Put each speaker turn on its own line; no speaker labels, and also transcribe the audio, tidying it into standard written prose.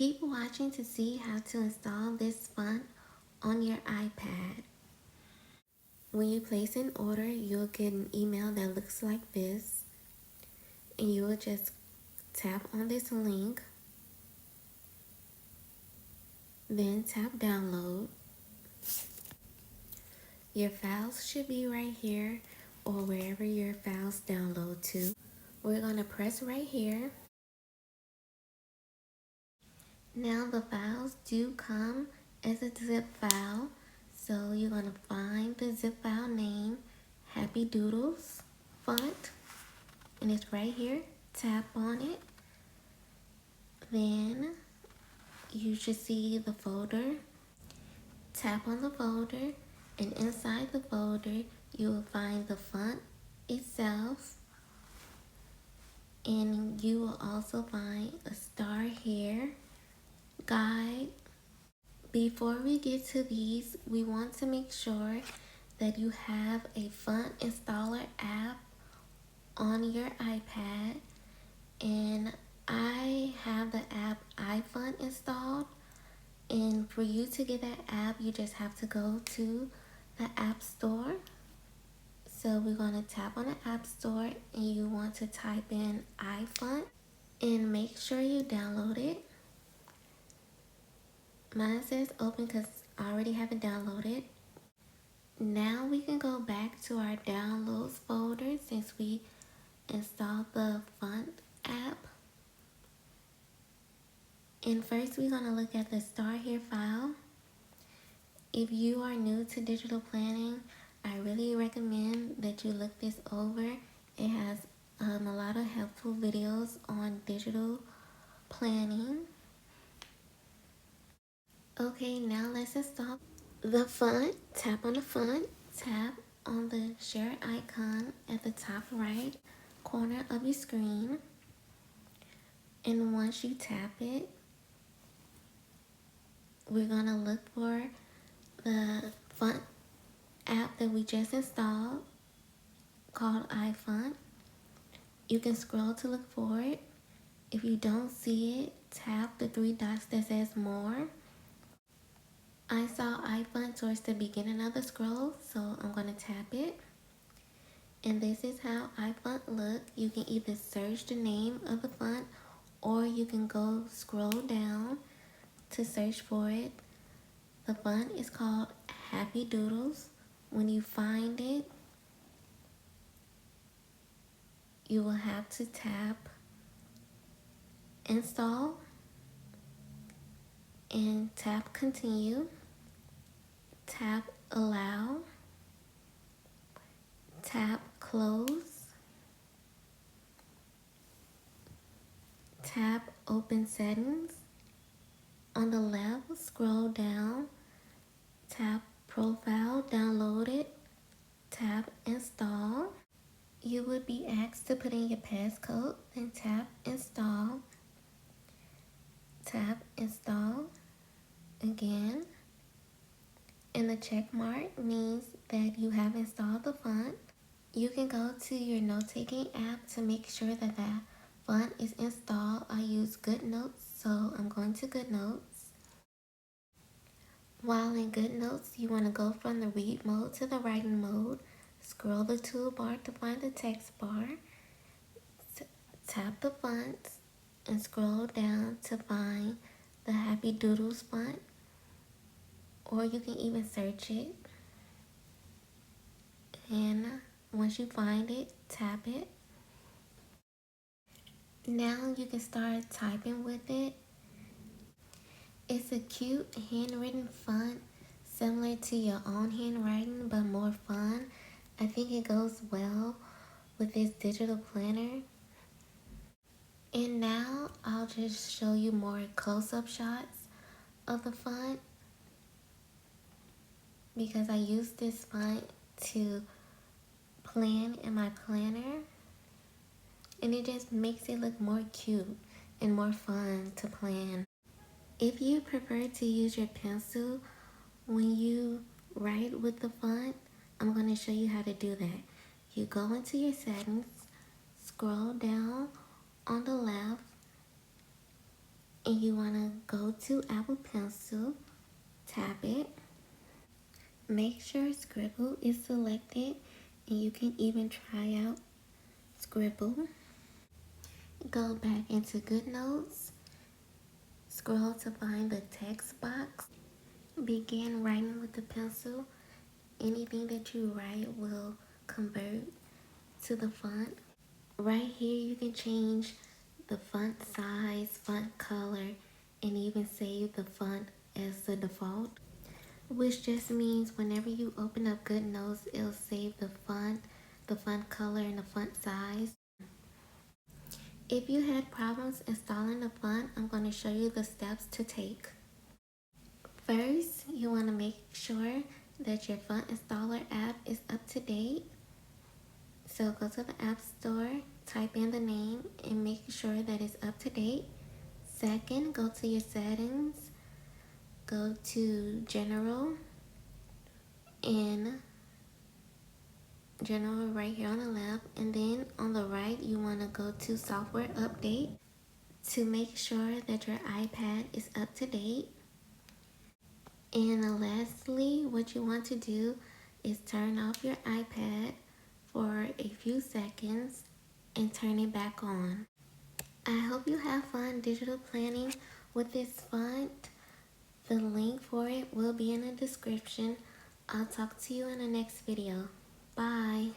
Keep watching to see how to install this font on your iPad. When you place an order, you'll get an email that looks like this, and you will just tap on this link, then tap download. Your files should be right here or wherever your files download to. We're going to press right here. Now the files do come as a zip file, so you're going to find the zip file name, Happy Doodles font, and it's right here. Tap on it. Then you should see the folder. Tap on the folder, and inside the folder you will find the font itself, and you will also find a star here, guide. Before we get to these, we want to make sure that you have a font installer app on your iPad, and I have the app iFont installed. And for you to get that app, you just have to go to the App Store. So we're going to tap on the App Store, and you want to type in iFont and make sure you download it. Mine says open because I already have it downloaded. Now we can go back to our downloads folder since we installed the font app. And first we're going to look at the Star Here file. If you are new to digital planning, I really recommend that you look this over. It has a lot of helpful videos on digital planning. Okay, now let's install the font. Tap on the font. Tap on the share icon at the top right corner of your screen. And once you tap it, we're going to look for the font app that we just installed called iFont. You can scroll to look for it. If you don't see it, tap the three dots that says more. I saw iFont towards the beginning of the scroll, so I'm going to tap it. And this is how iFont look. You can either search the name of the font, or you can go scroll down to search for it. The font is called Happy Doodles. When you find it, you will have to tap install and tap continue. Tap allow. Tap close. Tap open settings. On the left, scroll down. Tap profile, download it. Tap install. You would be asked to put in your passcode, then tap install. Tap install again. And the check mark means that you have installed the font. You can go to your note-taking app to make sure that that font is installed. I use Goodnotes, so I'm going to Goodnotes. While in Goodnotes, you want to go from the read mode to the writing mode. Scroll the toolbar to find the text bar. Tap the fonts and scroll down to find the Happy Doodles font. Or you can even search it. And once you find it, tap it. Now you can start typing with it. It's a cute handwritten font, similar to your own handwriting, but more fun. I think it goes well with this digital planner. And now I'll just show you more close-up shots of the font, because I use this font to plan in my planner, and it just makes it look more cute and more fun to plan. If you prefer to use your pencil when you write with the font, I'm going to show you how to do that. You go into your settings, scroll down on the left, and you want to go to Apple Pencil, tap it. Make sure Scribble is selected, and you can even try out Scribble. Go back into Goodnotes. Scroll to find the text box. Begin writing with the pencil. Anything that you write will convert to the font. Right here you can change the font size, font color, and even save the font as the default, which just means whenever you open up Goodnotes, it'll save the font color, and the font size. If you had problems installing the font, I'm going to show you the steps to take. First, you want to make sure that your font installer app is up to date. So go to the App Store, type in the name, and make sure that it's up to date. Second, go to your settings, go to General, and General right here on the left, and then on the right you want to go to Software Update to make sure that your iPad is up to date. And lastly, what you want to do is turn off your iPad for a few seconds and turn it back on. I hope you have fun digital planning with this font. The link for it will be in the description. I'll talk to you in the next video. Bye.